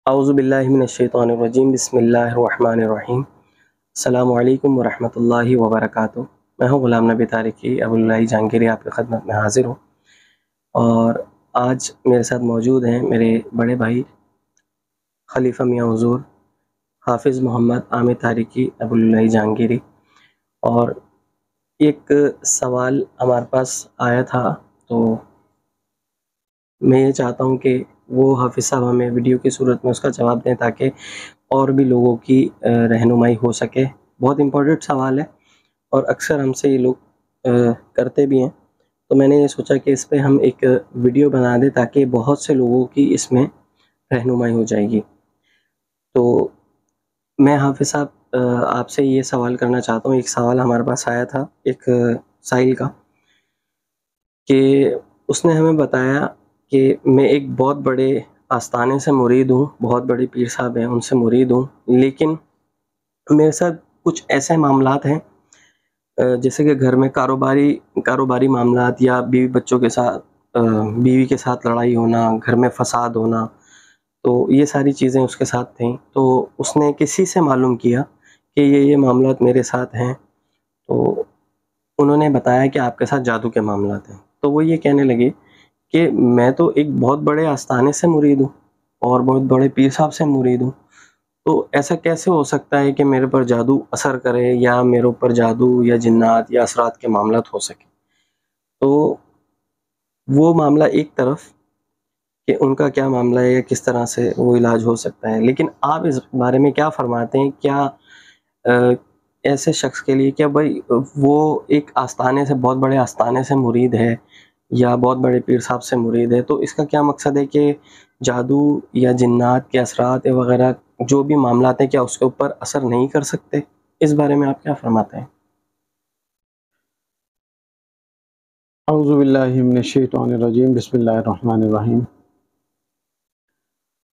اعوذ باللہ من الشیطان الرجیم بسم اللہ الرحمن الرحیم السلام علیکم ورحمۃ اللہ وبرکاتہ۔ میں ہوں غلام نبی طارقی ابواللہ جہانگیری، آپ کی خدمت میں حاضر ہوں، اور آج میرے ساتھ موجود ہیں میرے بڑے بھائی خلیفہ میاں حضور حافظ محمد عامر طارقی ابواللہ جہانگیری۔ اور ایک سوال ہمارے پاس آیا تھا، تو میں یہ چاہتا ہوں کہ وہ حافظ صاحب ہمیں ویڈیو کی صورت میں اس کا جواب دیں تاکہ اور بھی لوگوں کی رہنمائی ہو سکے۔ بہت امپورٹنٹ سوال ہے اور اکثر ہم سے یہ لوگ کرتے بھی ہیں، تو میں نے یہ سوچا کہ اس پہ ہم ایک ویڈیو بنا دیں تاکہ بہت سے لوگوں کی اس میں رہنمائی ہو جائے گی۔ تو میں حافظ صاحب آپ سے یہ سوال کرنا چاہتا ہوں۔ ایک سوال ہمارے پاس آیا تھا ایک سائل کا، کہ اس نے ہمیں بتایا کہ میں ایک بہت بڑے آستانے سے مرید ہوں، بہت بڑے پیر صاحب ہیں ان سے مرید ہوں، لیکن میرے ساتھ کچھ ایسے معاملات ہیں جیسے کہ گھر میں کاروباری معاملات، یا بیوی کے ساتھ لڑائی ہونا، گھر میں فساد ہونا، تو یہ ساری چیزیں اس کے ساتھ تھیں۔ تو اس نے کسی سے معلوم کیا کہ یہ معاملات میرے ساتھ ہیں، تو انہوں نے بتایا کہ آپ کے ساتھ جادو کے معاملات ہیں۔ تو وہ یہ کہنے لگے کہ میں تو ایک بہت بڑے آستانے سے مرید ہوں اور بہت بڑے پیر صاحب سے مرید ہوں، تو ایسا کیسے ہو سکتا ہے کہ میرے پر جادو اثر کرے، یا میرے اوپر جادو یا جنات یا اثرات کے معاملات ہو سکے؟ تو وہ معاملہ ایک طرف کہ ان کا کیا معاملہ ہے یا کس طرح سے وہ علاج ہو سکتا ہے، لیکن آپ اس بارے میں کیا فرماتے ہیں؟ کیا ایسے شخص کے لیے، کیا بھائی وہ ایک آستانے سے، بہت بڑے آستانے سے مرید ہے یا بہت بڑے پیر صاحب سے مرید ہے، تو اس کا کیا مقصد ہے کہ جادو یا جنات کے اثرات وغیرہ جو بھی معاملات ہیں، کیا اس کے اوپر اثر نہیں کر سکتے؟ اس بارے میں آپ کیا فرماتے ہیں؟ اعوذ باللہ من الشیطان الرجیم بسم اللہ الرحمن الرحیم۔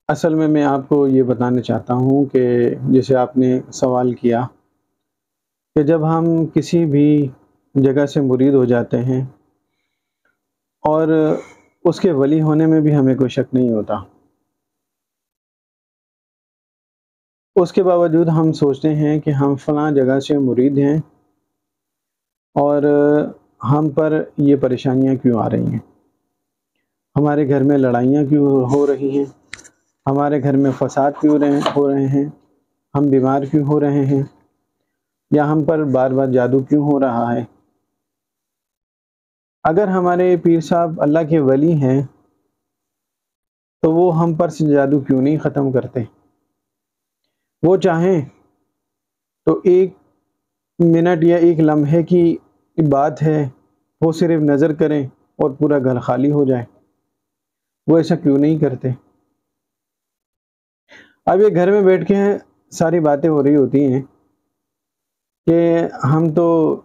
اصل میں آپ کو یہ بتانا چاہتا ہوں کہ جیسے آپ نے سوال کیا کہ جب ہم کسی بھی جگہ سے مرید ہو جاتے ہیں اور اس کے ولی ہونے میں بھی ہمیں کوئی شک نہیں ہوتا، اس کے باوجود ہم سوچتے ہیں کہ ہم فلاں جگہ سے مرید ہیں اور ہم پر یہ پریشانیاں کیوں آ رہی ہیں، ہمارے گھر میں لڑائیاں کیوں ہو رہی ہیں، ہمارے گھر میں فساد کیوں ہو رہے ہیں، ہم بیمار کیوں ہو رہے ہیں، یا ہم پر بار بار جادو کیوں ہو رہا ہے۔ اگر ہمارے پیر صاحب اللہ کے ولی ہیں تو وہ ہم پر سے جادو کیوں نہیں ختم کرتے؟ وہ چاہیں تو ایک منٹ یا ایک لمحے کی بات ہے، وہ صرف نظر کریں اور پورا گھر خالی ہو جائے۔ وہ ایسا کیوں نہیں کرتے؟ اب یہ گھر میں بیٹھ کے ساری باتیں ہو رہی ہوتی ہیں کہ ہم تو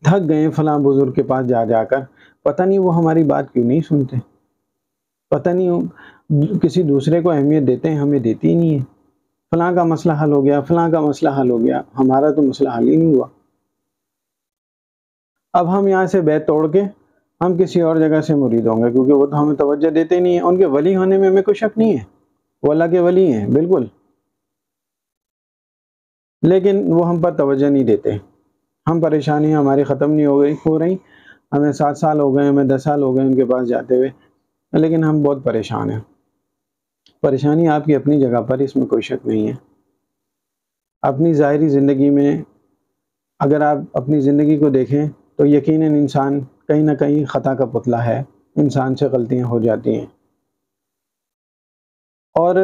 تھک گئے فلاں بزرگ کے پاس جا کر، پتہ نہیں وہ ہماری بات کیوں نہیں سنتے، پتہ نہیں کسی دوسرے کو اہمیت دیتے ہیں، ہمیں دیتی ہی نہیں ہے۔ فلاں کا مسئلہ حل ہو گیا، فلاں کا مسئلہ حل ہو گیا، ہمارا تو مسئلہ حل ہی نہیں ہوا۔ اب ہم یہاں سے بیت توڑ کے ہم کسی اور جگہ سے مرید ہوں گے، کیونکہ وہ تو ہمیں توجہ دیتے نہیں ہیں۔ ان کے ولی ہونے میں ہمیں کوئی شک نہیں ہے، وہ اللہ کے ولی ہیں بالکل، لیکن وہ ہم پر توجہ نہیں دیتے۔ ہم پریشانیاں ہماری ختم نہیں ہو رہی، ہمیں 7 سال ہو گئے، ہمیں 10 سال ہو گئے ان کے پاس جاتے ہوئے، لیکن ہم بہت پریشان ہیں۔ پریشانی آپ کی اپنی جگہ پر، اس میں کوئی شک نہیں ہے۔ اپنی ظاہری زندگی میں اگر آپ اپنی زندگی کو دیکھیں تو یقیناً انسان کہیں نہ کہیں خطا کا پتلا ہے، انسان سے غلطیاں ہو جاتی ہیں، اور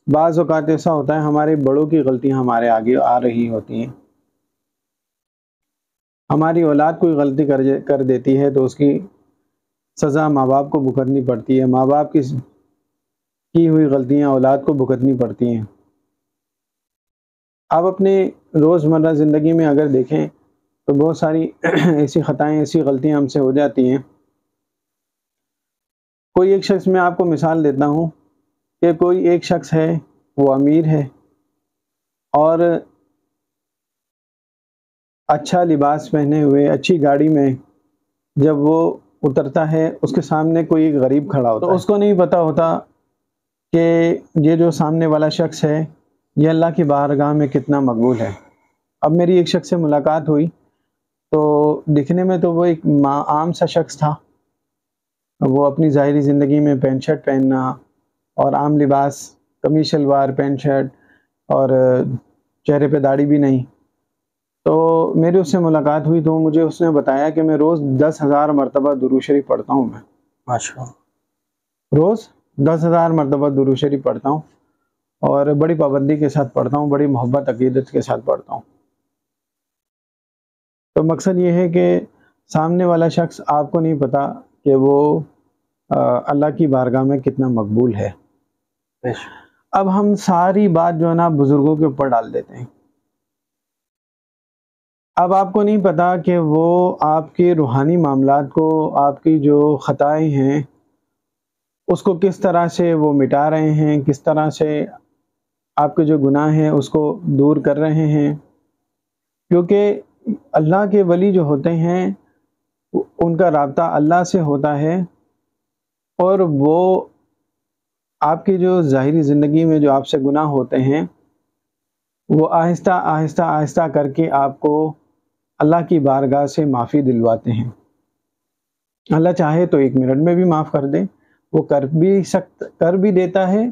بعض اوقات ایسا ہوتا ہے ہمارے بڑوں کی غلطیاں ہمارے آگے آ رہی ہوتی ہیں۔ ہماری اولاد کوئی غلطی کر دیتی ہے تو اس کی سزا ماں باپ کو بھگتنی پڑتی ہے، ماں باپ کی ہوئی غلطیاں اولاد کو بھگتنی پڑتی ہیں۔ آپ اپنے روزمرہ زندگی میں اگر دیکھیں تو بہت ساری ایسی خطائیں، ایسی غلطیاں ہم سے ہو جاتی ہیں۔ کوئی ایک شخص، میں آپ کو مثال دیتا ہوں کہ کوئی ایک شخص ہے، وہ امیر ہے اور اچھا لباس پہنے ہوئے، اچھی گاڑی میں جب وہ اترتا ہے، اس کے سامنے کوئی ایک غریب کھڑا ہوتا ہے، تو اس کو نہیں پتا ہوتا کہ یہ جو سامنے والا شخص ہے یہ اللہ کی بارگاہ میں کتنا مقبول ہے۔ اب میری ایک شخص سے ملاقات ہوئی تو دکھنے میں تو وہ ایک عام سا شخص تھا، وہ اپنی ظاہری زندگی میں پینٹ شرٹ پہننا اور عام لباس، قمیص شلوار، پینٹ شرٹ، اور چہرے پہ داڑھی بھی نہیں۔ تو میری اس سے ملاقات ہوئی تو مجھے اس نے بتایا کہ میں روز 10,000 مرتبہ درود شریف پڑھتا ہوں، میں ماشاء اللہ، روز 10,000 مرتبہ درود شریف پڑھتا ہوں، اور بڑی پابندی کے ساتھ پڑھتا ہوں، بڑی محبت عقیدت کے ساتھ پڑھتا ہوں۔ تو مقصد یہ ہے کہ سامنے والا شخص آپ کو نہیں پتا کہ وہ اللہ کی بارگاہ میں کتنا مقبول ہے۔ بے شک، اب ہم ساری بات جو ہے نا بزرگوں کے اوپر ڈال دیتے ہیں۔ اب آپ کو نہیں پتا کہ وہ آپ کے روحانی معاملات کو، آپ کی جو خطائیں ہیں اس کو کس طرح سے وہ مٹا رہے ہیں، کس طرح سے آپ کے جو گناہ ہیں اس کو دور کر رہے ہیں، کیونکہ اللہ کے ولی جو ہوتے ہیں ان کا رابطہ اللہ سے ہوتا ہے، اور وہ آپ کی جو ظاہری زندگی میں جو آپ سے گناہ ہوتے ہیں وہ آہستہ آہستہ آہستہ کر کے آپ کو اللہ کی بارگاہ سے معافی دلواتے ہیں۔ اللہ چاہے تو 1 منٹ میں بھی معاف کر دے، وہ کر بھی دیتا ہے،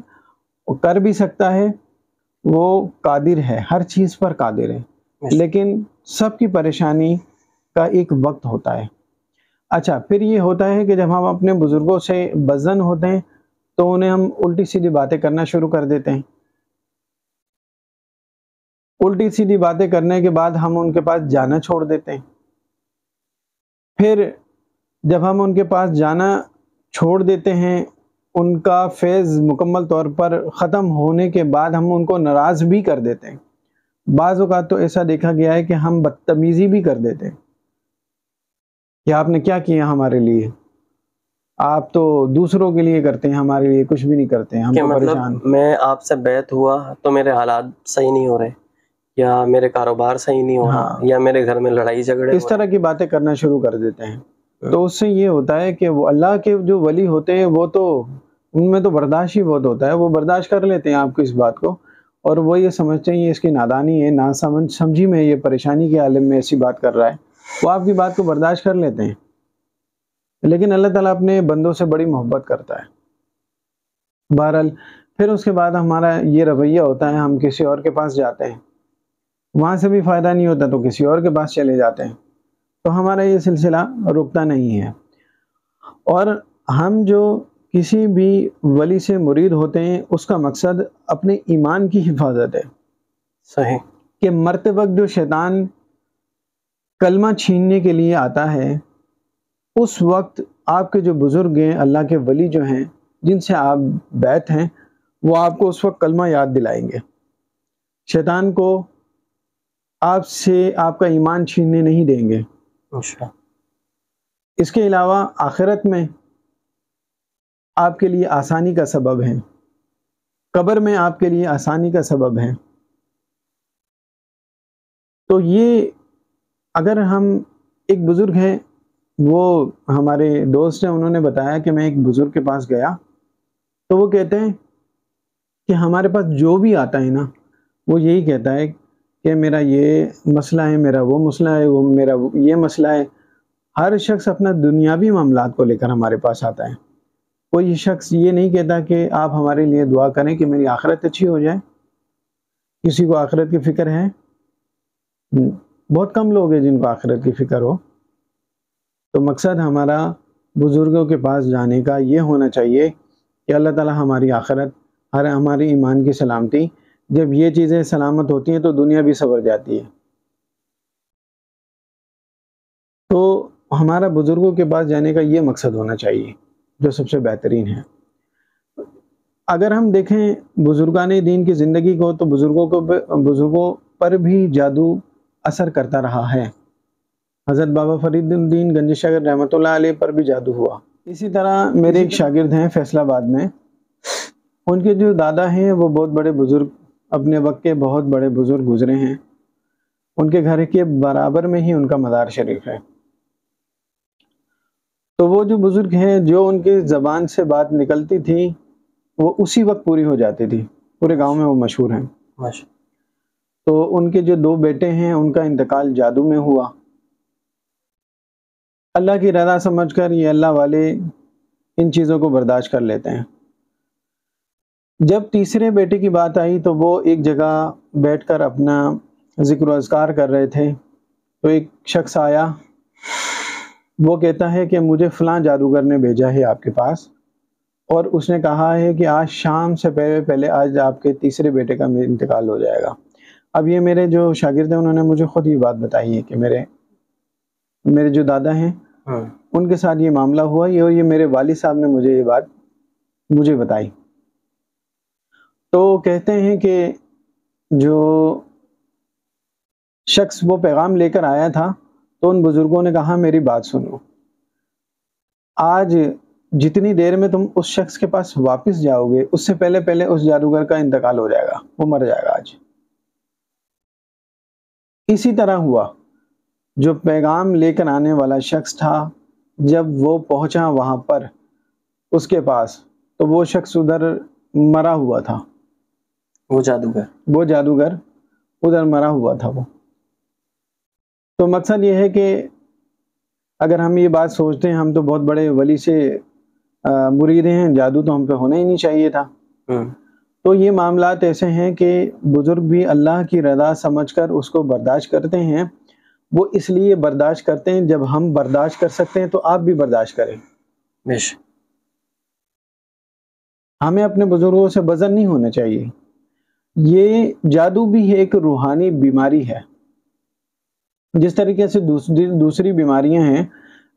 وہ کر بھی سکتا ہے، وہ قادر ہے، ہر چیز پر قادر ہے، لیکن سب کی پریشانی کا ایک وقت ہوتا ہے۔ اچھا، پھر یہ ہوتا ہے کہ جب ہم اپنے بزرگوں سے بدظن ہوتے ہیں تو انہیں ہم الٹی سیدھی باتیں کرنا شروع کر دیتے ہیں۔ الٹی سیدھی باتیں کرنے کے بعد ہم ان کے پاس جانا چھوڑ دیتے ہیں۔ پھر جب ہم ان کے پاس جانا چھوڑ دیتے ہیں، ان کا فیض مکمل طور پر ختم ہونے کے بعد ہم ان کو ناراض بھی کر دیتے ہیں۔ بعض اوقات تو ایسا دیکھا گیا ہے کہ ہم بدتمیزی بھی کر دیتے ہیں کہ آپ نے کیا کیا ہمارے لیے، آپ تو دوسروں کے لیے کرتے ہیں، ہمارے لیے کچھ بھی نہیں کرتے ہیں، ہم کہ تو مطلب پریشان۔ میں آپ سے بیعت ہوا تو میرے حالات صحیح نہیں ہو رہے، یا میرے کاروبار صحیح نہیں ہو رہا، ہاں، یا میرے گھر میں لڑائی جھگڑے اس ہو طرح کی باتیں کرنا شروع کر دیتے ہیں۔ تو اس سے یہ ہوتا ہے کہ وہ اللہ کے جو ولی ہوتے ہیں وہ تو ان میں تو برداشت ہی بہت ہوتا ہے، وہ برداشت کر لیتے ہیں آپ کی اس بات کو، اور وہ یہ سمجھتے ہیں یہ اس کی نادانی ہے، سمجھی میں، یہ پریشانی کے عالم میں ایسی بات کر رہا ہے، وہ آپ کی بات کو برداشت کر لیتے ہیں۔ لیکن اللہ تعالیٰ اپنے بندوں سے بڑی محبت کرتا ہے۔ بہرحال پھر اس کے بعد ہمارا یہ رویہ ہوتا ہے، ہم کسی اور کے پاس جاتے ہیں، وہاں سے بھی فائدہ نہیں ہوتا تو کسی اور کے پاس چلے جاتے ہیں، تو ہمارا یہ سلسلہ رکتا نہیں ہے۔ اور ہم جو کسی بھی ولی سے مرید ہوتے ہیں اس کا مقصد اپنے ایمان کی حفاظت ہے، صحیح، کہ مرتے وقت جو شیطان کلمہ چھیننے کے لیے آتا ہے اس وقت آپ کے جو بزرگ ہیں، اللہ کے ولی جو ہیں جن سے آپ بیعت ہیں، وہ آپ کو اس وقت کلمہ یاد دلائیں گے، شیطان کو آپ سے آپ کا ایمان چھیننے نہیں دیں گے۔ اچھا، اس کے علاوہ آخرت میں آپ کے لیے آسانی کا سبب ہے، قبر میں آپ کے لیے آسانی کا سبب ہے۔ تو یہ اگر ہم ایک بزرگ ہیں، وہ ہمارے دوست ہیں، انہوں نے بتایا کہ میں ایک بزرگ کے پاس گیا تو وہ کہتے ہیں کہ ہمارے پاس جو بھی آتا ہے نا وہ یہی کہتا ہے کہ میرا یہ مسئلہ ہے، میرا وہ مسئلہ ہے، وہ میرا یہ مسئلہ ہے۔ ہر شخص اپنا دنیاوی معاملات کو لے کر ہمارے پاس آتا ہے، کوئی شخص یہ نہیں کہتا کہ آپ ہمارے لیے دعا کریں کہ میری آخرت اچھی ہو جائے۔ کسی کو آخرت کی فکر ہے؟ بہت کم لوگ ہیں جن کو آخرت کی فکر ہو۔ تو مقصد ہمارا بزرگوں کے پاس جانے کا یہ ہونا چاہیے کہ اللہ تعالیٰ ہماری آخرت، ہماری ایمان کی سلامتی، جب یہ چیزیں سلامت ہوتی ہیں تو دنیا بھی سنور جاتی ہے۔ تو ہمارا بزرگوں کے پاس جانے کا یہ مقصد ہونا چاہیے جو سب سے بہترین ہے۔ اگر ہم دیکھیں بزرگان دین کی زندگی کو تو بزرگوں پر بھی جادو اثر کرتا رہا ہے۔ حضرت بابا فرید الدین گنج شاگر رحمۃ اللہ علیہ پر بھی جادو ہوا۔ اسی طرح میرے ایک شاگرد ہیں فیصل آباد میں، ان کے جو دادا ہیں وہ بہت بڑے بزرگ، اپنے وقت کے بہت بڑے بزرگ گزرے ہیں، ان کے گھر کے برابر میں ہی ان کا مزار شریف ہے۔ تو وہ جو بزرگ ہیں، جو ان کی زبان سے بات نکلتی تھی وہ اسی وقت پوری ہو جاتی تھی، پورے گاؤں میں وہ مشہور ہیں۔ ماشاء تو ان کے جو 2 بیٹے ہیں ان کا انتقال جادو میں ہوا۔ اللہ کی رضا سمجھ کر یہ اللہ والے ان چیزوں کو برداشت کر لیتے ہیں۔ جب تیسرے بیٹے کی بات آئی تو وہ ایک جگہ بیٹھ کر اپنا ذکر و اذکار کر رہے تھے، تو ایک شخص آیا، وہ کہتا ہے کہ مجھے فلاں جادوگر نے بھیجا ہے آپ کے پاس، اور اس نے کہا ہے کہ آج شام سے پہلے آج آپ کے تیسرے بیٹے کا انتقال ہو جائے گا۔ اب یہ میرے جو شاگرد ہیں انہوں نے مجھے خود یہ بات بتائی ہے کہ میرے جو دادا ہیں ان کے ساتھ یہ معاملہ ہوا، اور یہ میرے والد صاحب نے مجھے یہ بات مجھے بتائی۔ تو کہتے ہیں کہ جو شخص وہ پیغام لے کر آیا تھا تو ان بزرگوں نے کہا میری بات سنو، آج جتنی دیر میں تم اس شخص کے پاس واپس جاؤ گے اس سے پہلے اس جادوگر کا انتقال ہو جائے گا، وہ مر جائے گا آج۔ اسی طرح ہوا، جو پیغام لے کر آنے والا شخص تھا جب وہ پہنچا وہاں پر اس کے پاس، تو وہ شخص ادھر مرا ہوا تھا، وہ جادوگر ادھر مرا ہوا تھا وہ۔ تو مقصد یہ ہے کہ اگر ہم یہ بات سوچتے ہیں ہم تو بہت بڑے ولی سے مرید ہیں، جادو تو ہم پہ ہونا ہی نہیں چاہیے تھا۔ تو یہ معاملات ایسے ہیں کہ بزرگ بھی اللہ کی رضا سمجھ کر اس کو برداشت کرتے ہیں۔ وہ اس لیے برداشت کرتے ہیں، جب ہم برداشت کر سکتے ہیں تو آپ بھی برداشت کریں۔ ہمیں اپنے بزرگوں سے بزر نہیں ہونا چاہیے۔ یہ جادو بھی ایک روحانی بیماری ہے، جس طریقے سے دوسری بیماریاں ہیں۔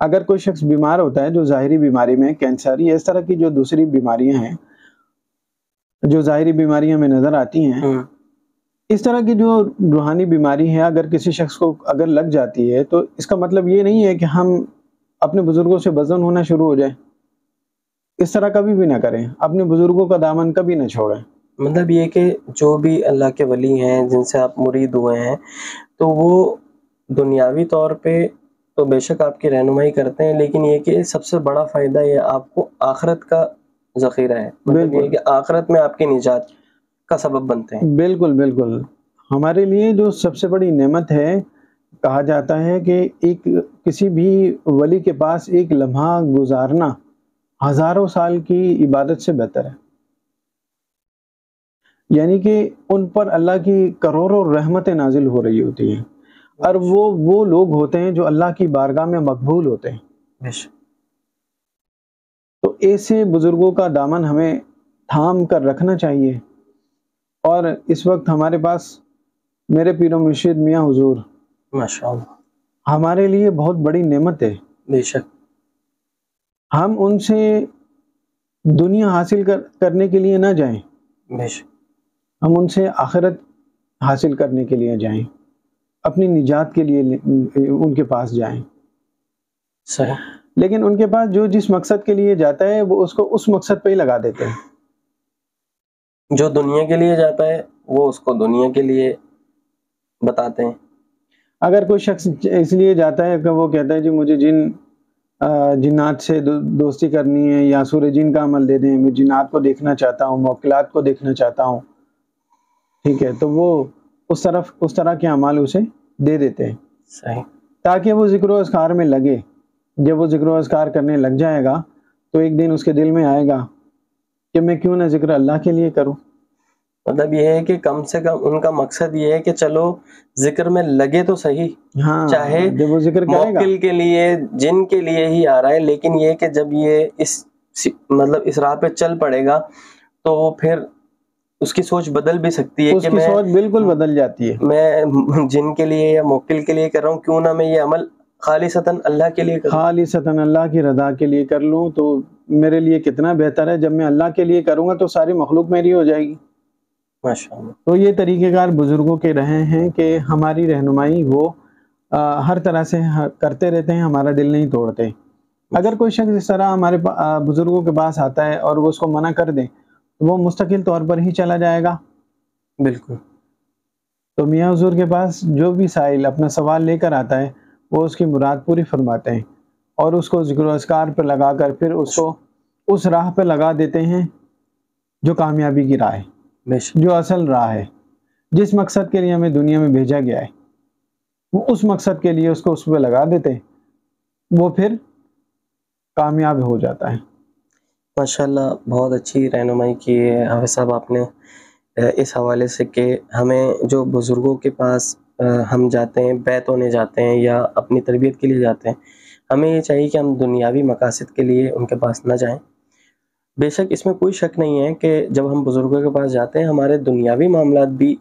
اگر کوئی شخص بیمار ہوتا ہے جو ظاہری بیماری میں کینسر یا اس طرح کی جو دوسری بیماریاں ہیں جو ظاہری بیماریاں میں نظر آتی ہیں، اس طرح کی جو روحانی بیماری ہے اگر کسی شخص کو اگر لگ جاتی ہے تو اس کا مطلب یہ نہیں ہے کہ ہم اپنے بزرگوں سے بزن ہونا شروع ہو جائیں۔ اس طرح کبھی بھی نہ کریں، اپنے بزرگوں کا دامن کبھی نہ چھوڑیں۔ مطلب یہ کہ جو بھی اللہ کے ولی ہیں جن سے آپ مرید ہوئے ہیں تو وہ دنیاوی طور پہ تو بے شک آپ کی رہنمائی کرتے ہیں، لیکن یہ کہ سب سے بڑا فائدہ یہ آپ کو آخرت کا ذخیرہ ہے، مطلب یہ کہ آخرت میں آپ کی نجات کا سبب بنتے ہیں۔ بالکل بالکل، ہمارے لیے جو سب سے بڑی نعمت ہے، کہا جاتا ہے کہ کسی بھی ولی کے پاس ایک لمحہ گزارنا ہزاروں سال کی عبادت سے بہتر ہے۔ یعنی کہ ان پر اللہ کی کروڑوں رحمتیں نازل ہو رہی ہوتی ہیں، اور وہ لوگ ہوتے ہیں جو اللہ کی بارگاہ میں مقبول ہوتے ہیں۔ تو ایسے بزرگوں کا دامن ہمیں تھام کر رکھنا چاہیے۔ اور اس وقت ہمارے پاس میرے پیر و مرشد میاں حضور ماشاءاللہ ہمارے لیے بہت بڑی نعمت ہے۔ بے شک ہم ان سے دنیا حاصل کرنے کے لیے نہ جائیں، بے شک ہم ان سے آخرت حاصل کرنے کے لیے جائیں، اپنی نجات کے لیے ان کے پاس جائیں۔ صحیح۔ لیکن ان کے پاس جو جس مقصد کے لیے جاتا ہے وہ اس کو اس مقصد پہ ہی لگا دیتے ہیں۔ جو دنیا کے لیے جاتا ہے وہ اس کو دنیا کے لیے بتاتے ہیں۔ اگر کوئی شخص اس لیے جاتا ہے کہ وہ کہتا ہے جی مجھے جنات سے دوستی کرنی ہے یا سورہ جن کا عمل دے دیں، میں جنات کو دیکھنا چاہتا ہوں، موکلات کو دیکھنا چاہتا ہوں، ٹھیک ہے، تو وہ اس طرح کے اعمال اسے دے دیتے ہیں۔ صحیح۔ تاکہ وہ ذکر و اذکار میں لگے۔ جب وہ ذکر و اذکار کرنے لگ جائے گا تو ایک دن اس کے دل میں آئے گا کہ میں کیوں نہ ذکر اللہ کے لیے کروں۔ مطلب یہ ہے کہ کم سے کم ان کا مقصد یہ ہے کہ چلو ذکر میں لگے تو صحیح، چاہے جب وہ ذکر کرے گا موکل کے لیے جن کے لیے ہی آ رہا ہے، لیکن یہ کہ جب یہ اس راہ پہ چل پڑے گا تو وہ پھر اس کی سوچ بدل بھی سکتی ہے، اس کی سوچ بالکل بدل جاتی ہے۔ میں جن کے لیے یا موکل کے لیے کر رہا ہوں، کیوں نہ میں یہ عمل خالصتاً اللہ کے لیے کروں، خالصتاً اللہ کی رضا کے لیے کر لوں تو میرے لیے کتنا بہتر ہے۔ جب میں اللہ کے لیے کروں گا تو ساری مخلوق میری ہو جائے گی۔ ماشاءاللہ۔ تو یہ طریقہ کار بزرگوں کے رہے ہیں کہ ہماری رہنمائی وہ ہر طرح سے کرتے رہتے ہیں، ہمارا دل نہیں توڑتے۔ اگر کوئی شخص اس طرح ہمارے بزرگوں کے پاس آتا ہے اور وہ اس کو منع کر دیں تو وہ مستقل طور پر ہی چلا جائے گا۔ بالکل۔ تو میاں حضور کے پاس جو بھی سائل اپنا سوال لے کر آتا ہے وہ اس کی مراد پوری فرماتے ہیں، اور اس کو ذکر و اذکار پہ لگا کر پھر اس کو اس راہ پہ لگا دیتے ہیں جو کامیابی کی راہ ہے، بے شک، جو اصل راہ ہے، جس مقصد کے لیے ہمیں دنیا میں بھیجا گیا ہے، وہ اس مقصد کے لیے اس کو اس پہ لگا دیتے، وہ پھر کامیاب ہو جاتا ہے۔ ماشاءاللہ بہت اچھی رہنمائی کی ہے حافظ صاحب آپ نے اس حوالے سے کہ ہمیں جو بزرگوں کے پاس ہم جاتے ہیں، بیت ہونے جاتے ہیں یا اپنی تربیت کے لیے جاتے ہیں، ہمیں یہ چاہیے کہ ہم دنیاوی مقاصد کے لیے ان کے پاس نہ جائیں۔ بے شک اس میں کوئی شک نہیں ہے کہ جب ہم بزرگوں کے پاس جاتے ہیں ہمارے دنیاوی معاملات بھی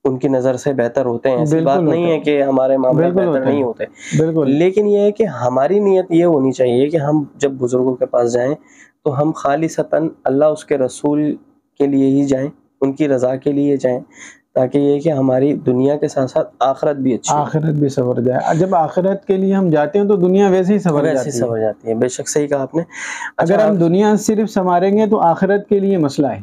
ان کی نظر سے بہتر ہوتے ہیں، ایسی بات بالکل نہیں ہوتے ہے ہیں، کہ ہمارے معاملات بالکل بہتر ہوتے نہیں ہیں، ہوتے، بالکل لیکن یہ ہے کہ ہماری نیت یہ ہونی چاہیے کہ ہم جب بزرگوں کے پاس جائیں تو ہم خالصتاً اللہ اس کے رسول کے لیے ہی جائیں، ان کی رضا کے لیے جائیں، تاکہ یہ کہ ہماری دنیا کے ساتھ ساتھ آخرت بھی اچھی ہو، آخرت بھی سنور جائے۔ جب آخرت کے لیے ہم جاتے ہیں تو دنیا ویسے ہی سنور ویسے جاتی ہے۔ سمجھ جاتی ہے۔ بے شک صحیح کہا آپ نے۔ اگر اچھا ہم دنیا صرف سنواریں گے تو آخرت کے لیے مسئلہ ہے،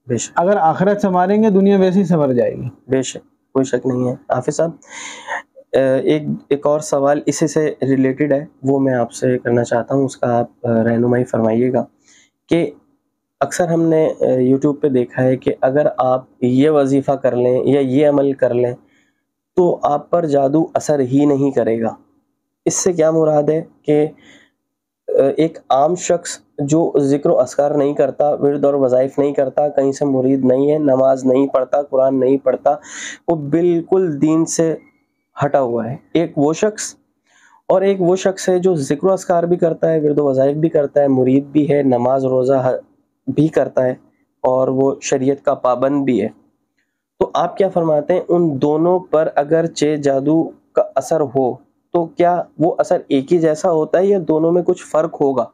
بے شک اگر آخرت سنواریں گے دنیا ویسے ہی سنور جائے گی۔ بے شک کوئی شک نہیں ہے۔ حافظ صاحب ایک اور سوال اسی سے ریلیٹڈ ہے، وہ میں آپ سے کرنا چاہتا ہوں، اس کا آپ رہنمائی فرمائیے گا کہ اکثر ہم نے یوٹیوب پہ دیکھا ہے کہ اگر آپ یہ وظیفہ کر لیں یا یہ عمل کر لیں تو آپ پر جادو اثر ہی نہیں کرے گا۔ اس سے کیا مراد ہے کہ ایک عام شخص جو ذکر و اذکار نہیں کرتا، ورد اور وظائف نہیں کرتا، کہیں سے مرید نہیں ہے، نماز نہیں پڑھتا، قرآن نہیں پڑھتا، وہ بالکل دین سے ہٹا ہوا ہے، ایک وہ شخص، اور ایک وہ شخص ہے جو ذکر و اذکار بھی کرتا ہے، ورد و وظائف بھی کرتا ہے، مرید بھی ہے، نماز روزہ بھی کرتا ہے اور وہ شریعت کا پابند بھی ہے۔ تو آپ کیا فرماتے ہیں ان دونوں پر اگرچہ جادو کا اثر ہو تو کیا وہ اثر ایک ہی جیسا ہوتا ہے یا دونوں میں کچھ فرق ہوگا؟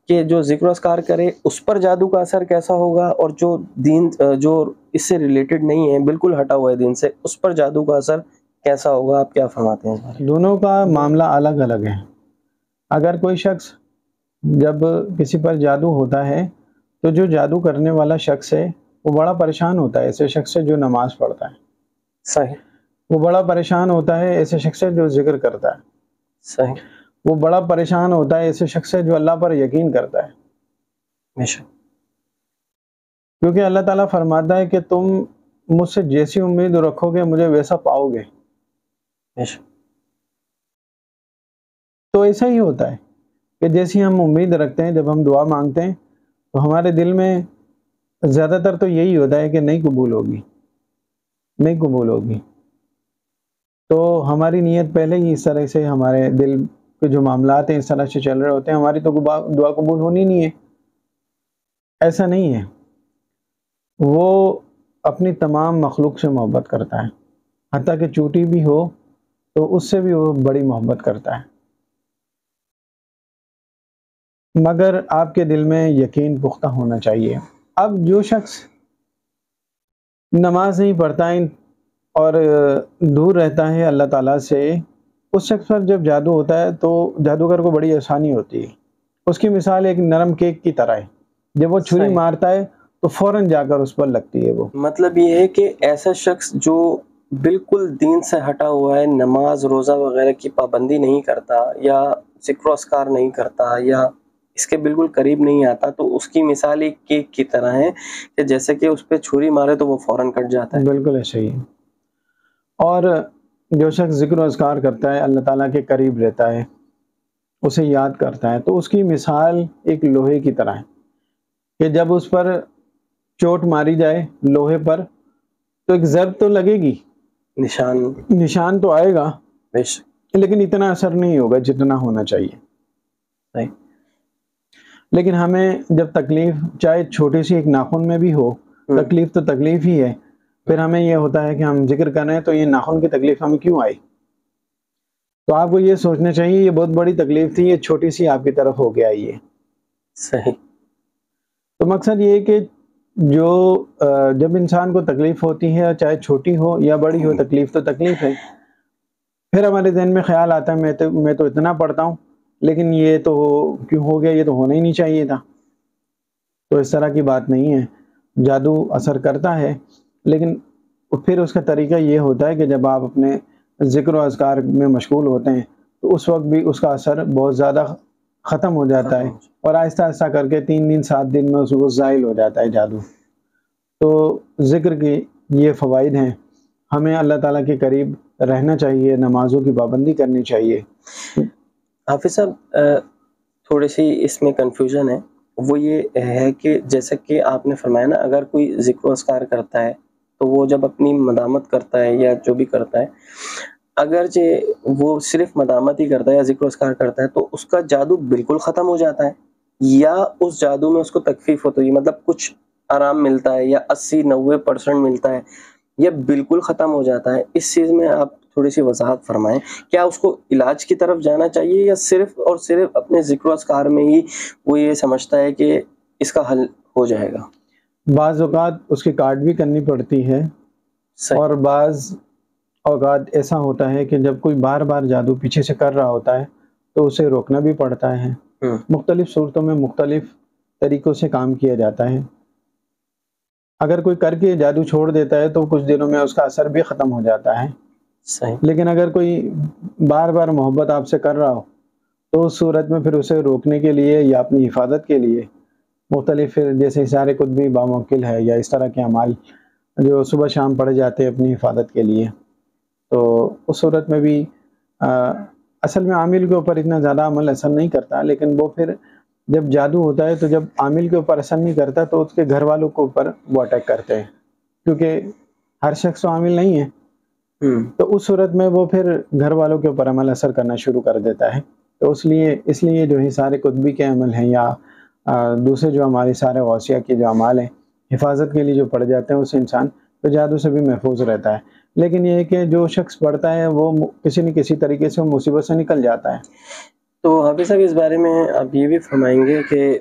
کہ جو ذکر و اذکار کرے اس پر جادو کا اثر کیسا ہوگا، اور جو دین جو اس سے ریلیٹڈ نہیں ہے، بالکل ہٹا ہوا ہے دین سے، اس پر جادو کا اثر کیسا ہوگا؟ آپ کیا فرماتے ہیں اس بارے دونوں کا معاملہ الگ الگ ہے۔ اگر کوئی شخص جب کسی پر جادو ہوتا ہے تو جو جادو کرنے والا شخص ہے وہ بڑا پریشان ہوتا ہے ایسے شخص سے جو نماز پڑھتا ہے، صحیح، وہ بڑا پریشان ہوتا ہے ایسے شخص سے جو ذکر کرتا ہے، صحیح، وہ بڑا پریشان ہوتا ہے ایسے شخص سے جو اللہ پر یقین کرتا ہے، بے شک، کیونکہ اللہ تعالیٰ فرماتا ہے کہ تم مجھ سے جیسی امید رکھو گے مجھے ویسا پاؤ گے۔ بے شک، تو ایسا ہی ہوتا ہے کہ جیسی ہم امید رکھتے ہیں، جب ہم دعا مانگتے ہیں تو ہمارے دل میں زیادہ تر تو یہی ہوتا ہے کہ نہیں قبول ہوگی، نہیں قبول ہوگی۔ تو ہماری نیت پہلے ہی اس طرح سے، ہمارے دل کے جو معاملات ہیں اس طرح سے چل رہے ہوتے ہیں، ہماری تو دعا قبول ہونی نہیں ہے۔ ایسا نہیں ہے، وہ اپنی تمام مخلوق سے محبت کرتا ہے، حتیٰ کہ چوٹی بھی ہو تو اس سے بھی وہ بڑی محبت کرتا ہے، مگر آپ کے دل میں یقین پختہ ہونا چاہیے۔ اب جو شخص نماز نہیں پڑھتا ہے اور دور رہتا ہے اللہ تعالیٰ سے، اس شخص پر جب جادو ہوتا ہے تو جادوگر کو بڑی آسانی ہوتی ہے۔ اس کی مثال ایک نرم کیک کی طرح ہے، جب وہ چھری صحیح۔ مارتا ہے تو فوراً جا کر اس پر لگتی ہے وہ۔ مطلب یہ ہے کہ ایسا شخص جو بالکل دین سے ہٹا ہوا ہے، نماز روزہ وغیرہ کی پابندی نہیں کرتا یا ذکر و اذکار نہیں کرتا یا اس کے بالکل قریب نہیں آتا، تو اس کی مثال ایک کیک کی طرح ہے کہ جیسے کہ اس پہ چھری مارے تو وہ فوراً کٹ جاتا ہے۔ بالکل ایسا ہی ہے۔ اور جو شخص ذکر و اذکار کرتا ہے، اللہ تعالیٰ کے قریب رہتا ہے، اسے یاد کرتا ہے، تو اس کی مثال ایک لوہے کی طرح ہے کہ جب اس پر چوٹ ماری جائے لوہے پر تو ایک ضرب تو لگے گی، نشان تو آئے گا، بے شک، لیکن اتنا اثر نہیں ہوگا جتنا ہونا چاہیے۔ صحیح، لیکن ہمیں جب تکلیف چاہے چھوٹی سی ایک ناخن میں بھی ہو، تکلیف تو تکلیف ہی ہے، پھر ہمیں یہ ہوتا ہے کہ ہم ذکر کر رہے ہیں تو یہ ناخن کی تکلیف ہمیں کیوں آئی؟ تو آپ کو یہ سوچنا چاہیے یہ بہت بڑی تکلیف تھی، یہ چھوٹی سی آپ کی طرف ہو گیا یہ۔ صحیح، تو مقصد یہ ہے کہ جو جب انسان کو تکلیف ہوتی ہے، چاہے چھوٹی ہو یا بڑی ہو، تکلیف تو تکلیف ہے، پھر ہمارے ذہن میں خیال آتا ہے میں تو اتنا پڑھتا ہوں لیکن یہ تو کیوں ہو گیا، یہ تو ہونا ہی نہیں چاہیے تھا۔ تو اس طرح کی بات نہیں ہے، جادو اثر کرتا ہے، لیکن پھر اس کا طریقہ یہ ہوتا ہے کہ جب آپ اپنے ذکر و اذکار میں مشغول ہوتے ہیں تو اس وقت بھی اس کا اثر بہت زیادہ ختم ہو جاتا ہے، اور آہستہ آہستہ کر کے 3 دن 7 دن میں اس کو زائل ہو جاتا ہے جادو۔ تو ذکر کی یہ فوائد ہیں. ہمیں اللہ تعالیٰ کے قریب رہنا چاہیے، نمازوں کی پابندی کرنی چاہیے. حافظ صاحب تھوڑی سی اس میں کنفیوژن ہے، وہ یہ ہے کہ جیسا کہ آپ نے فرمایا نا، اگر کوئی ذکر و اذکار کرتا ہے تو وہ جب اپنی مدامت کرتا ہے یا جو بھی کرتا ہے، اگرچہ وہ صرف مدامت ہی کرتا ہے یا ذکر و اذکار کرتا ہے تو اس کا جادو بالکل ختم ہو جاتا ہے، یا اس جادو میں اس کو تکفیف ہوتی ہے، مطلب کچھ آرام ملتا ہے، یا 80-90% ملتا ہے، یا بالکل ختم ہو جاتا ہے. اس چیز میں آپ تھوڑی سی وضاحت فرمائیں. کیا اس کو علاج کی طرف جانا چاہیے، یا صرف اور صرف اپنے ذکر و اذکار میں ہی وہ یہ سمجھتا ہے کہ اس کا حل ہو جائے گا؟ بعض اوقات اس کی کاٹ بھی کرنی پڑتی ہے، صحیح. اور بعض اوقات ایسا ہوتا ہے کہ جب کوئی بار بار جادو پیچھے سے کر رہا ہوتا ہے تو اسے روکنا بھی پڑتا ہے. مختلف صورتوں میں مختلف طریقوں سے کام کیا جاتا ہے. اگر کوئی کر کے جادو چھوڑ دیتا ہے تو کچھ دنوں میں اس کا اثر بھی ختم ہو جاتا ہے. صحیح. لیکن اگر کوئی بار بار محبت آپ سے کر رہا ہو تو اس صورت میں پھر اسے روکنے کے لیے یا اپنی حفاظت کے لیے مختلف، جیسے اشارے قطبی باموکل ہے یا اس طرح کے اعمال جو صبح شام پڑھے جاتے ہیں اپنی حفاظت کے لیے، تو اس صورت میں بھی اصل میں عامل کے اوپر اتنا زیادہ عمل اثر نہیں کرتا. لیکن وہ پھر جب جادو ہوتا ہے تو جب عامل کے اوپر اثر نہیں کرتا تو اس کے گھر والوں کے اوپر وہ اٹیک کرتے ہیں، کیونکہ ہر شخص تو عامل نہیں ہے. تو اس صورت میں وہ پھر گھر والوں کے اوپر عمل اثر کرنا شروع کر دیتا ہے. تو اس لیے جو ہے سارے قطبی کے عمل ہیں یا دوسرے جو ہمارے سارے غوثیہ کے جو اعمال ہیں حفاظت کے لیے جو پڑھ جاتے ہیں، اس انسان تو جادو سے بھی محفوظ رہتا ہے. لیکن یہ ہے کہ جو شخص پڑھتا ہے وہ کسی نہ کسی طریقے سے مصیبت سے نکل جاتا ہے. تو حافظ صاحب اس بارے میں آپ یہ بھی فرمائیں گے کہ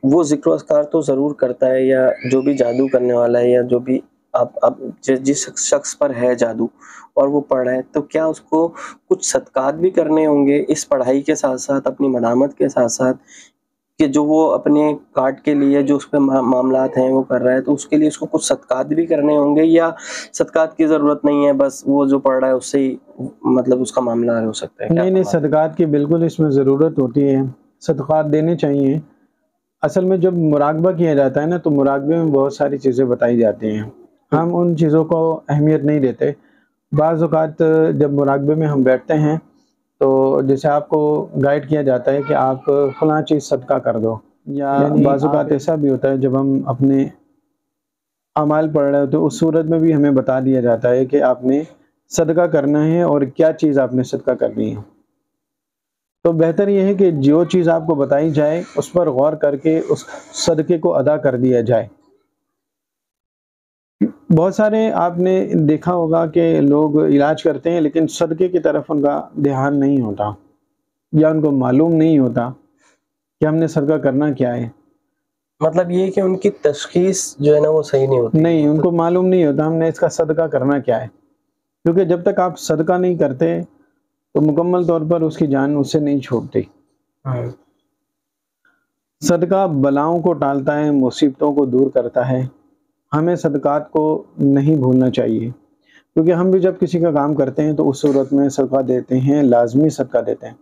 وہ ذکر و اذکار تو ضرور کرتا ہے، یا جو بھی جادو کرنے والا ہے، یا جو بھی آپ جس شخص پر ہے جادو اور وہ پڑھ رہا ہے، تو کیا اس کو کچھ صدقات بھی کرنے ہوں گے اس پڑھائی کے ساتھ ساتھ، اپنی مدامت کے ساتھ ساتھ، کہ جو وہ اپنے کاٹ کے لیے جو اس پہ معاملات ہیں وہ کر رہا ہے، تو اس کے لیے اس کو کچھ صدقات بھی کرنے ہوں گے، یا صدقات کی ضرورت نہیں ہے، بس وہ جو پڑھ رہا ہے اس سے ہی مطلب اس کا معاملہ ہو سکتا ہے؟ نہیں، صدقات کی بالکل اس میں ضرورت ہوتی ہے، صدقات دینے چاہیے. اصل میں جب مراقبہ کیا جاتا ہے نا تو مراقبے میں بہت ساری چیزیں بتائی جاتی ہیں، ہم ان چیزوں کو اہمیت نہیں دیتے. بعض اوقات جب مراقبے میں ہم بیٹھتے ہیں تو جیسے آپ کو گائیڈ کیا جاتا ہے کہ آپ فلاں چیز صدقہ کر دو، یا بعض اوقات ایسا بھی ہوتا ہے جب ہم اپنے اعمال پڑھ رہے ہوتے ہیں اس صورت میں بھی ہمیں بتا دیا جاتا ہے کہ آپ نے صدقہ کرنا ہے اور کیا چیز آپ نے صدقہ کرنی ہے. تو بہتر یہ ہے کہ جو چیز آپ کو بتائی جائے اس پر غور کر کے اس صدقے کو ادا کر دیا جائے. بہت سارے آپ نے دیکھا ہوگا کہ لوگ علاج کرتے ہیں لیکن صدقے کی طرف ان کا دھیان نہیں ہوتا، یا ان کو معلوم نہیں ہوتا کہ ہم نے صدقہ کرنا کیا ہے. مطلب یہ کہ ان کی تشخیص جو ہے نا وہ صحیح نہیں ہوتی. نہیں، ان کو معلوم نہیں ہوتا ہم نے اس کا صدقہ کرنا کیا ہے، کیونکہ جب تک آپ صدقہ نہیں کرتے تو مکمل طور پر اس کی جان اس سے نہیں چھوٹتی. صدقہ بلاؤں کو ٹالتا ہے، مصیبتوں کو دور کرتا ہے. ہمیں صدقات کو نہیں بھولنا چاہیے، کیونکہ ہم بھی جب کسی کا کام کرتے ہیں تو اس صورت میں صدقہ دیتے ہیں، لازمی صدقہ دیتے ہیں،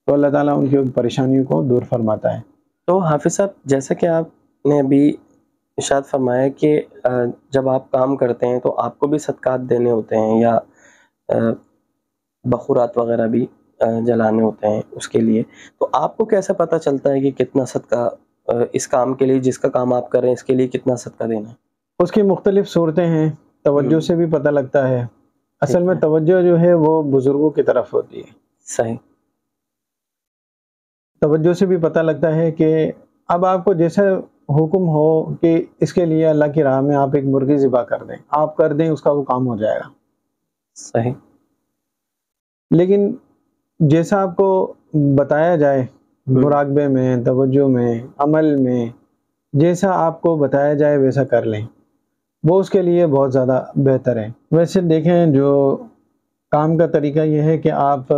تو اللہ تعالیٰ ان کی پریشانیوں کو دور فرماتا ہے. تو حافظ صاحب جیسا کہ آپ نے ابھی ارشاد فرمایا کہ جب آپ کام کرتے ہیں تو آپ کو بھی صدقات دینے ہوتے ہیں، یا بخورات وغیرہ بھی جلانے ہوتے ہیں اس کے لیے، تو آپ کو کیسا پتہ چلتا ہے کہ کتنا صدقہ اس کام کے لیے، جس کا کام آپ کر رہے ہیں اس کے لیے کتنا صدقہ دینا ہے؟ اس کی مختلف صورتیں ہیں، توجہ سے بھی پتہ لگتا ہے. اصل میں توجہ جو ہے وہ بزرگوں کی طرف ہوتی ہے. صحیح. توجہ سے بھی پتہ لگتا ہے کہ اب آپ کو جیسا حکم ہو کہ اس کے لیے اللہ کی راہ میں آپ ایک مرغی ذبح کر دیں، آپ کر دیں، اس کا وہ کام ہو جائے گا. صحیح. لیکن جیسا آپ کو بتایا جائے مراقبے میں، توجہ میں، عمل میں، جیسا آپ کو بتایا جائے ویسا کر لیں، وہ اس کے لیے بہت زیادہ بہتر ہے. ویسے دیکھیں جو کام کا طریقہ یہ ہے کہ آپ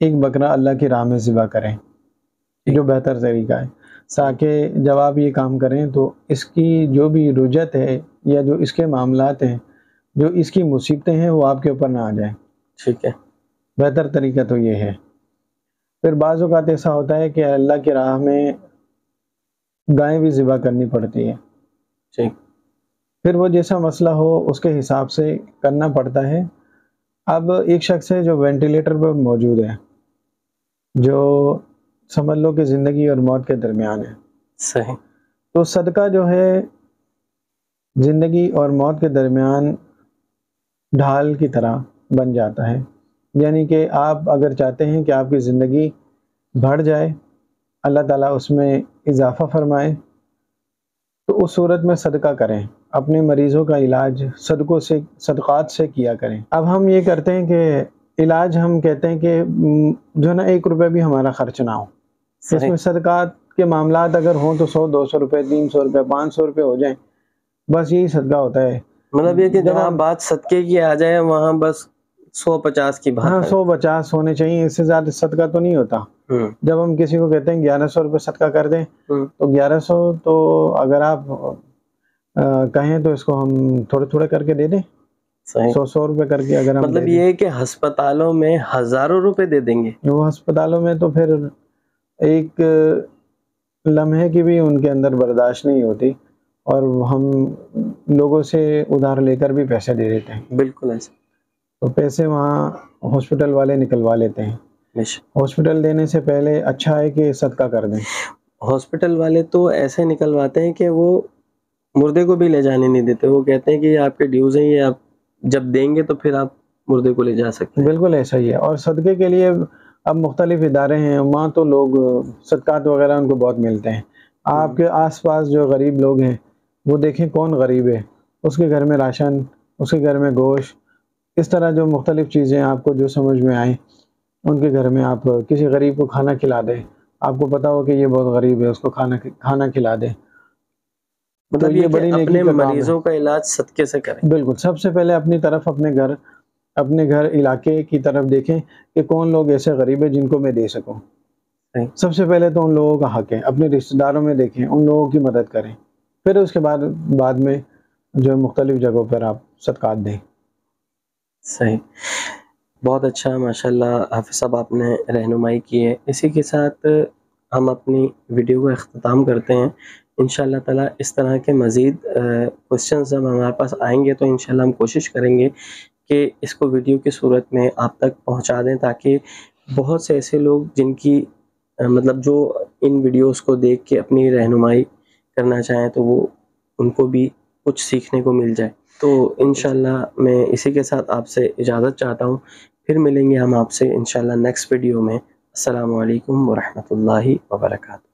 ایک بکرا اللہ کی راہ میں ذبح کریں، جو بہتر طریقہ ہے، تاکہ جب آپ یہ کام کریں تو اس کی جو بھی رجت ہے یا جو اس کے معاملات ہیں، جو اس کی مصیبتیں ہیں، وہ آپ کے اوپر نہ آ جائیں. ٹھیک ہے. بہتر طریقہ تو یہ ہے. پھر بعض اوقات ایسا ہوتا ہے کہ اللہ کی راہ میں گائیں بھی ذبح کرنی پڑتی ہے. ٹھیک. پھر وہ جیسا مسئلہ ہو اس کے حساب سے کرنا پڑتا ہے. اب ایک شخص ہے جو وینٹیلیٹر پر موجود ہے، جو سمجھ لو کہ زندگی اور موت کے درمیان ہے. صحیح. تو صدقہ جو ہے زندگی اور موت کے درمیان ڈھال کی طرح بن جاتا ہے. یعنی کہ آپ اگر چاہتے ہیں کہ آپ کی زندگی بڑھ جائے، اللہ تعالیٰ اس میں اضافہ فرمائے، تو اس صورت میں صدقہ کریں. اپنے مریضوں کا علاج صدقات سے کیا کریں. اب ہم یہ کرتے ہیں کہ علاج ہم کہتے ہیں کہ جو ہے نا 1 روپے بھی ہمارا خرچ نہ ہو. اس میں صدقات کے معاملات اگر ہوں تو 100 200 روپے 300 روپے 500 روپے ہو جائیں، بس یہی صدقہ ہوتا ہے. مطلب یہ کہ جہاں بات صدقے کی آ جائے وہاں بس 150 کی بات. ہاں 150 ہونے چاہیے، اس سے زیادہ صدقہ تو نہیں ہوتا. جب ہم کسی کو کہتے ہیں 1100 روپے صدقہ کر دیں، تو 1100 تو اگر آپ کہیں تو اس کو ہم تھوڑے تھوڑے کر کے دے دیں. 100 روپے کر کے اگر ہم مطلب یہ ہے کہ ہسپتالوں میں ہزاروں روپے دے دیں گے. وہ ہسپتالوں میں تو پھر ایک لمحے کی بھی ان کے اندر برداشت نہیں ہوتی، اور ہم لوگوں سے ادھار لے کر بھی پیسے دے دیتے ہیں. بالکل ایسا. تو پیسے وہاں ہاسپٹل والے نکلوا لیتے ہیں. ہاسپٹل دینے سے پہلے اچھا ہے کہ صدقہ کر دیں. ہاسپٹل والے تو ایسے نکلواتے ہیں کہ وہ مردے کو بھی لے جانے نہیں دیتے. وہ کہتے ہیں کہ یہ آپ کے ڈیوز ہیں، یہ آپ جب دیں گے تو پھر آپ مردے کو لے جا سکتے ہیں. بالکل ایسا ہی ہے. اور صدقے کے لیے اب مختلف ادارے ہیں، وہاں تو لوگ صدقات وغیرہ ان کو بہت ملتے ہیں. آپ کے آس پاس جو غریب لوگ ہیں وہ دیکھیں کون غریب ہے، اس کے گھر میں راشن، اس کے گھر میں گوشت، اس طرح جو مختلف چیزیں آپ کو جو سمجھ میں آئیں ان کے گھر میں آپ کسی غریب کو کھانا کھلا دیں. آپ کو پتا ہو کہ یہ بہت غریب ہے، اس کو کھانا کھلا دیں. مطلب یہ بڑی اپنے مریضوں کا علاج صدقے سے کریں. بالکل. سب سے پہلے اپنی طرف اپنے گھر علاقے کی طرف دیکھیں کہ کون لوگ ایسے غریب ہیں جن کو میں دے سکوں. سب سے پہلے تو ان لوگوں کا حق ہے. اپنے رشتہ داروں میں دیکھیں، ان لوگوں کی مدد کریں. پھر اس کے بعد میں جو مختلف جگہوں پر آپ صدقات دیں. صحیح. بہت اچھا، ماشاءاللہ حافظ صاحب آپ نے رہنمائی کی ہے. اسی کے ساتھ ہم اپنی ویڈیو کو اختتام کرتے ہیں. انشاءاللہ تعالیٰ اس طرح کے مزید کوسچنز جب ہمارے پاس آئیں گے تو انشاءاللہ ہم کوشش کریں گے کہ اس کو ویڈیو کی صورت میں آپ تک پہنچا دیں، تاکہ بہت سے ایسے لوگ جن کی مطلب جو ان ویڈیوز کو دیکھ کے اپنی رہنمائی کرنا چاہیں تو وہ ان کو بھی کچھ سیکھنے کو مل جائے. تو انشاءاللہ میں اسی کے ساتھ آپ سے اجازت چاہتا ہوں. پھر ملیں گے ہم آپ سے انشاءاللہ نیکسٹ ویڈیو میں. السلام علیکم ورحمۃ اللہ وبرکاتہ.